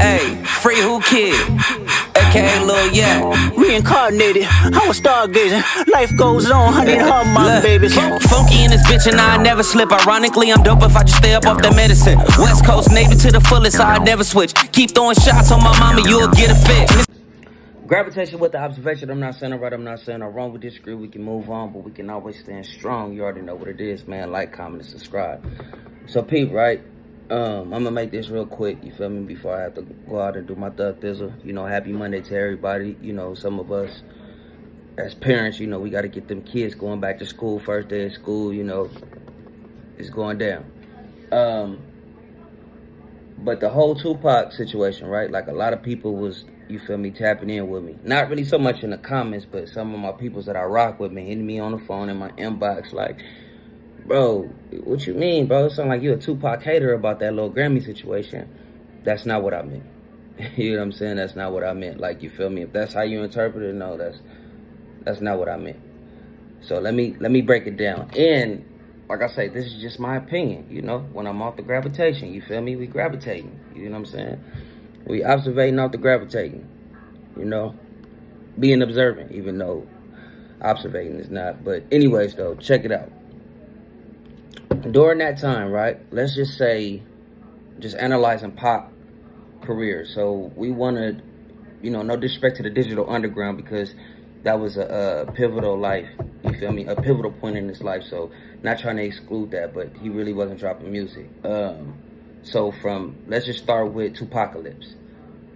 Hey, free who kid? AKA Lil Yeah. Reincarnated, I was stargazing. Life goes on, honey, and hard my babies. Funky in this bitch and I never slip. Ironically, I'm dope if I just stay up off that medicine. West Coast Navy to the fullest, I never switch. Keep throwing shots on my mama, you'll get a fit. Gravitation with the observation. I'm not saying I'm right, I'm not saying I'm wrong. We disagree, we can move on, but we can always stand strong. You already know what it is, man. Like, comment, and subscribe. So, Pete, right? I'm gonna make this real quick, you feel me, before I have to go out and do my thug thizzle. You know, happy Monday to everybody. You know, some of us as parents, you know, we got to get them kids going back to school. First day of school, you know, it's going down. But the whole Tupac situation, right? Like, a lot of people was, you feel me, tapping in with me. Not really so much in the comments, but some of my peoples that I rock with me hitting me on the phone in my inbox like, bro, what you mean, bro? It sound like you a Tupac hater about that little Grammy situation. That's not what I meant. You know what I'm saying? That's not what I meant. Like, you feel me? If that's how you interpret it, no, that's not what I meant. So let me break it down. And like I say, this is just my opinion, you know? When I'm off the gravitation, you feel me? We gravitating. You know what I'm saying? We observating off the gravitating, you know? Being observant, even though observating is not. But anyways, though, check it out. During that time, right, let's just say, just analyzing pop careers. So we wanted, you know, no disrespect to the digital underground, because that was a pivotal life, you feel me, a pivotal point in his life. So not trying to exclude that, but he really wasn't dropping music. So from, let's just start with Tupacalypse.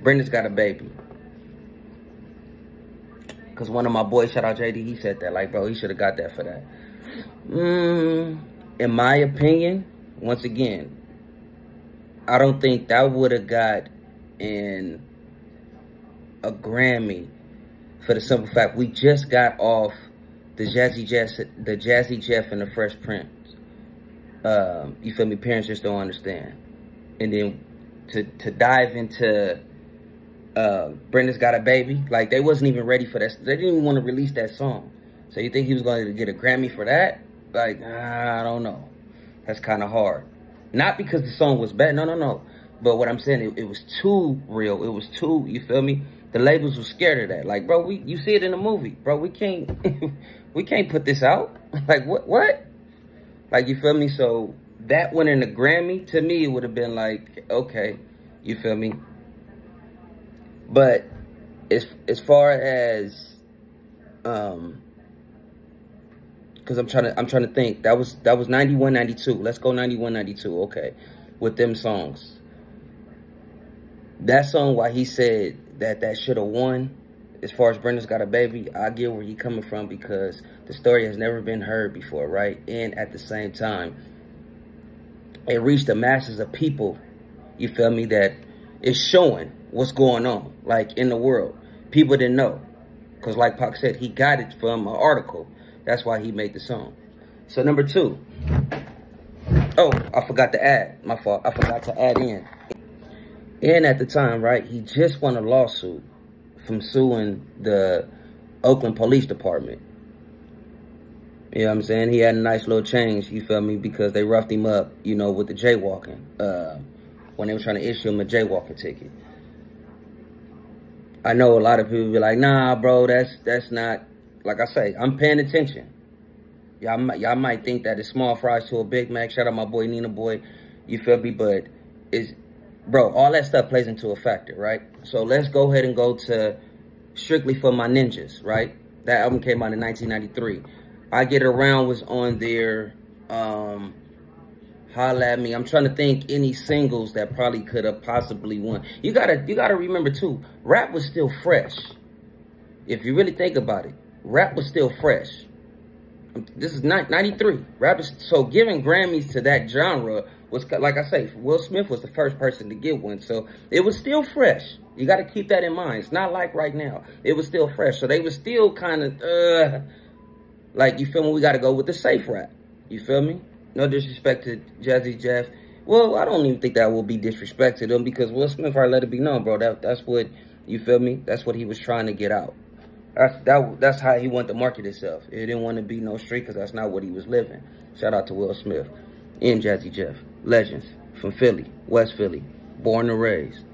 Brenda's Got a Baby. Because one of my boys, shout out JD, he said that, like, bro, he should have got that for that. In my opinion, once again, I don't think that would have got in a Grammy, for the simple fact we just got off the Jazzy Jeff and the Fresh Prince. You feel me? Parents just don't understand. And then to dive into Brenda's Got a Baby, like, they wasn't even ready for that. They didn't even want to release that song. So you think he was going to get a Grammy for that? Like, I don't know. That's kind of hard. Not because the song was bad. No. But what I'm saying, it was too real. It was too, you feel me? The labels were scared of that. Like, bro, you see it in the movie. Bro, we can't, we can't put this out. Like, what? Like, you feel me? So that went in the Grammy. To me, it would have been like, okay, you feel me? But as far as, because I'm trying to think. That was 91, 92. Let's go 91, 92. Okay, with them songs. That song, why he said that should have won. As far as Brenda's Got a Baby, I get where he coming from, because the story has never been heard before, right? And at the same time, it reached the masses of people. You feel me? That is showing what's going on, like, in the world. People didn't know, because like Pac said, he got it from an article. That's why he made the song. So number 2. Oh, I forgot to add. My fault. I forgot to add in. And at the time, right, he just won a lawsuit from suing the Oakland Police Department. You know what I'm saying? He had a nice little change, you feel me, because they roughed him up, you know, with the jaywalking. When they were trying to issue him a jaywalking ticket. I know a lot of people be like, nah, bro, that's not. Like I say, I'm paying attention. Y'all might think that it's small fries to a Big Mac. Shout out my boy Nina Boy. You feel me? But bro, all that stuff plays into a factor, right? So let's go ahead and go to Strictly for My Ninjas, right? That album came out in 1993. I Get Around was on there. Holla at Me. I'm trying to think any singles that probably could have possibly won. You gotta remember too, rap was still fresh. If you really think about it. Rap was still fresh. This is 93. Rap is, so giving Grammys to that genre was, like I say, Will Smith was the first person to get one. So it was still fresh. You got to keep that in mind. It's not like right now. It was still fresh. So they were still kind of, like, you feel me? We got to go with the safe rap. You feel me? No disrespect to Jazzy Jeff. Well, I don't even think that will be disrespect to them, because Will Smith already let it be known, bro. That's what, you feel me? That's what he was trying to get out. That's how he wanted to market himself. He didn't want to be no street, because that's not what he was living. Shout out to Will Smith and Jazzy Jeff. Legends from Philly, West Philly, born and raised.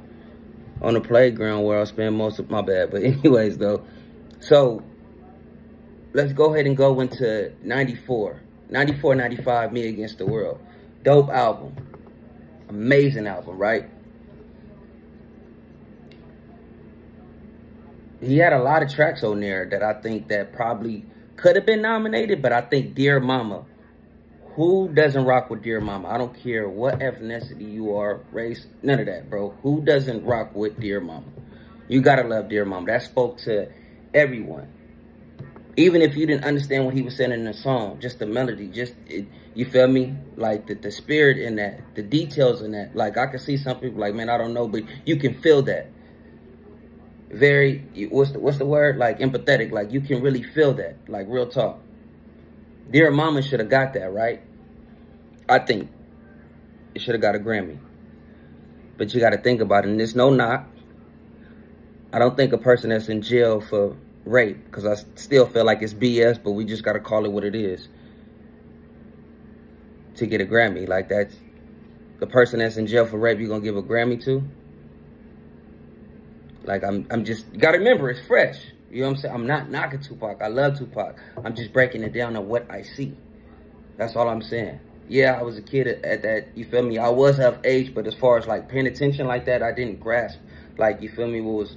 on the playground where I spend most of my bad. But anyways, though, so let's go ahead and go into 94, 95, Me Against the World. Dope album. Amazing album, right? He had a lot of tracks on there that I think that probably could have been nominated, but I think Dear Mama, who doesn't rock with Dear Mama? I don't care what ethnicity you are, race, none of that, bro. Who doesn't rock with Dear Mama? You gotta love Dear Mama. That spoke to everyone. Even if you didn't understand what he was saying in the song, just the melody, you feel me? Like the spirit in that, the details in that. Like I can see some people like, man, I don't know, but you can feel that. Very, what's the word? Like empathetic. Like you can really feel that. Like real talk. Dear Mama should have got that, right? I think it should have got a Grammy. But you got to think about it. And there's no knock. I don't think a person that's in jail for rape, because I still feel like it's BS, but we just got to call it what it is, to get a Grammy. Like that's the person that's in jail for rape, you're going to give a Grammy to? Like I'm just, you got to remember, it's fresh. You know what I'm saying? I'm not knocking Tupac. I love Tupac. I'm just breaking it down to what I see. That's all I'm saying. Yeah, I was a kid at that, you feel me? I was of age, but as far as like paying attention like that, I didn't grasp, like, you feel me, what was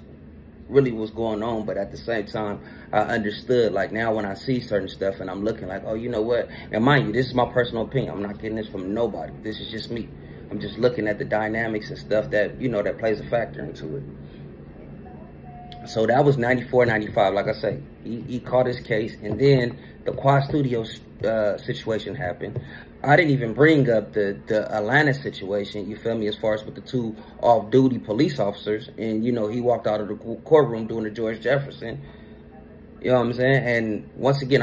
really was going on. But at the same time, I understood. Like now when I see certain stuff and I'm looking like, oh, you know what? And mind you, this is my personal opinion. I'm not getting this from nobody. This is just me. I'm just looking at the dynamics and stuff that, you know, that plays a factor into it. So that was 94, 95. Like I say, he caught his case. And then the Quad Studios situation happened. I didn't even bring up the Atlanta situation, you feel me, as far as with the two off-duty police officers. And, you know, he walked out of the courtroom doing the George Jefferson. You know what I'm saying? And once again,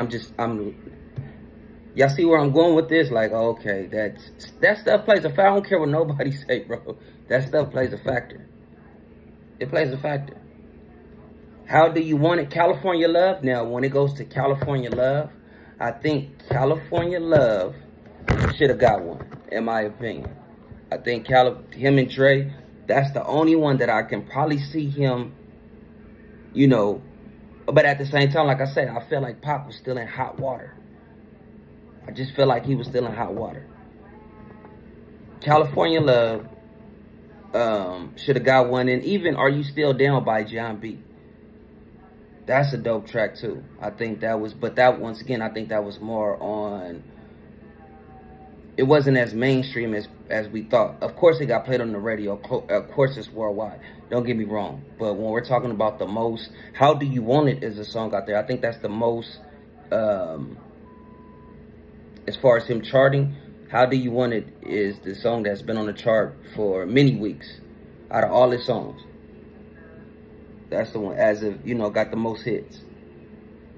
y'all see where I'm going with this? Like, okay, that stuff plays a factor. I don't care what nobody say, bro. That stuff plays a factor. It plays a factor. How do you want it? California Love? Now, when it goes to California Love, I think California Love should have got one, in my opinion. I think him and Dre, that's the only one that I can probably see him, you know. But at the same time, like I said, I feel like Pac was still in hot water. I just feel like he was still in hot water. California Love should have got one. And even Are You Still Down by John B. That's a dope track too. I think that was, but that, once again, I think that was more on, it wasn't as mainstream as we thought. Of course, it got played on the radio. Of course, it's worldwide. Don't get me wrong. But when we're talking about the most, How Do You Want It is a song out there. I think that's the most, as far as him charting, How Do You Want It is the song that's been on the chart for many weeks out of all his songs. That's the one, as of, you know, got the most hits.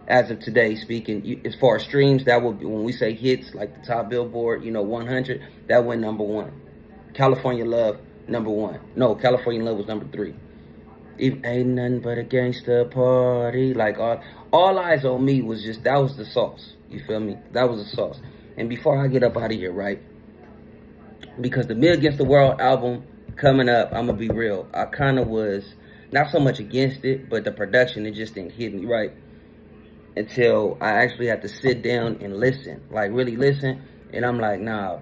As of today, speaking, as far as streams, that would be, when we say hits, like the top Billboard, you know, 100, that went #1. California Love, #1. No, California Love was #3. Ain't nothing but a gangster party. Like, all Eyes on Me was just, that was the sauce. You feel me? That was the sauce. And before I get up out of here, right? Because the Me Against the World album coming up, I'm going to be real. I kind of was not so much against it, but the production, it just didn't hit me right until I actually had to sit down and listen, like really listen. And I'm like, nah,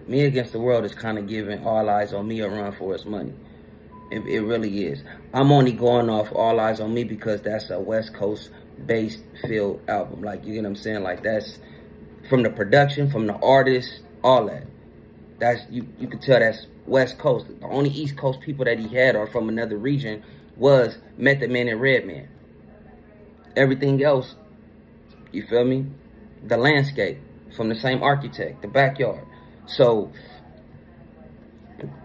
Me Against the World is kind of giving All Eyes on Me a run for its money. It really is. I'm only going off All Eyes on Me because that's a West Coast based field album. Like, you get what I'm saying? Like, that's from the production, from the artist, all that. That's, you can tell that's West Coast. The only East Coast people that he had are from another region was Method Man and Redman. Everything else, you feel me? The landscape from the same architect, the backyard. So,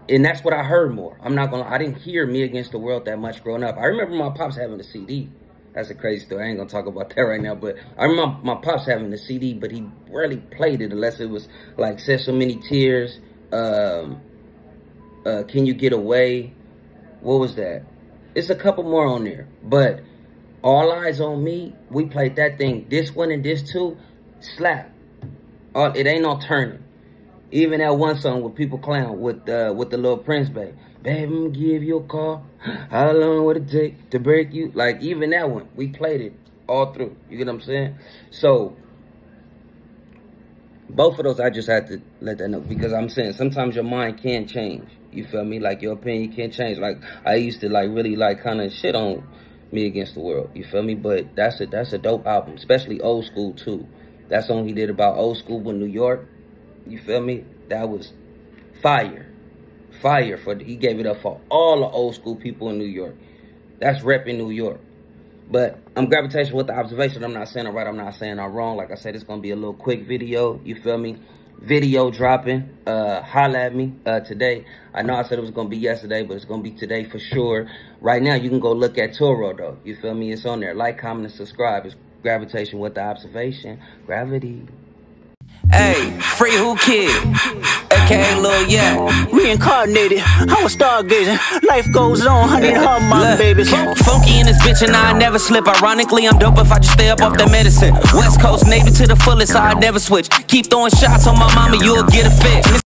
and that's what I heard more. I'm not gonna, I didn't hear Me Against the World that much growing up. I remember my pops having a CD. That's a crazy story. I ain't gonna talk about that right now, but I remember my pops having a CD, but he rarely played it unless it was like Said So Many Tears, Can You Get Away? What was that? It's a couple more on there, but All Eyes on Me, we played that thing. This one and this two, slap. It ain't no turning. Even that one song with people clown with the Little Prince, baby, I'ma give you a call. How long would it take to break you? Like, even that one, we played it all through. You get what I'm saying? So both of those, I just had to let that know, because I'm saying sometimes your mind can change. You feel me? Like, your opinion can change. Like, I used to like really like kind of shit on Me Against the World. You feel me? But that's a dope album, especially Old School too. That song he did about old school in New York. You feel me? That was fire. Fire. He gave it up for all the old school people in New York. That's repping New York. But I'm gravitating with the observation. I'm not saying it right. I'm not saying I'm wrong. Like I said, it's going to be a little quick video. You feel me? Video dropping. Holla at me today. I know I said it was going to be yesterday, but it's going to be today for sure. Right now, you can go look at Toro, though. You feel me? It's on there. Like, comment, and subscribe. It's Gravitation with the Observation. Gravity. Hey, Free Who Kid, aka Lil Yeah. Reincarnated, I was stargazing. Life goes on, honey and her mom babies. Funky in this bitch and I never slip. Ironically, I'm dope if I just stay up off that medicine. West Coast Navy to the fullest, I never switch. Keep throwing shots on my mama, you'll get a fix.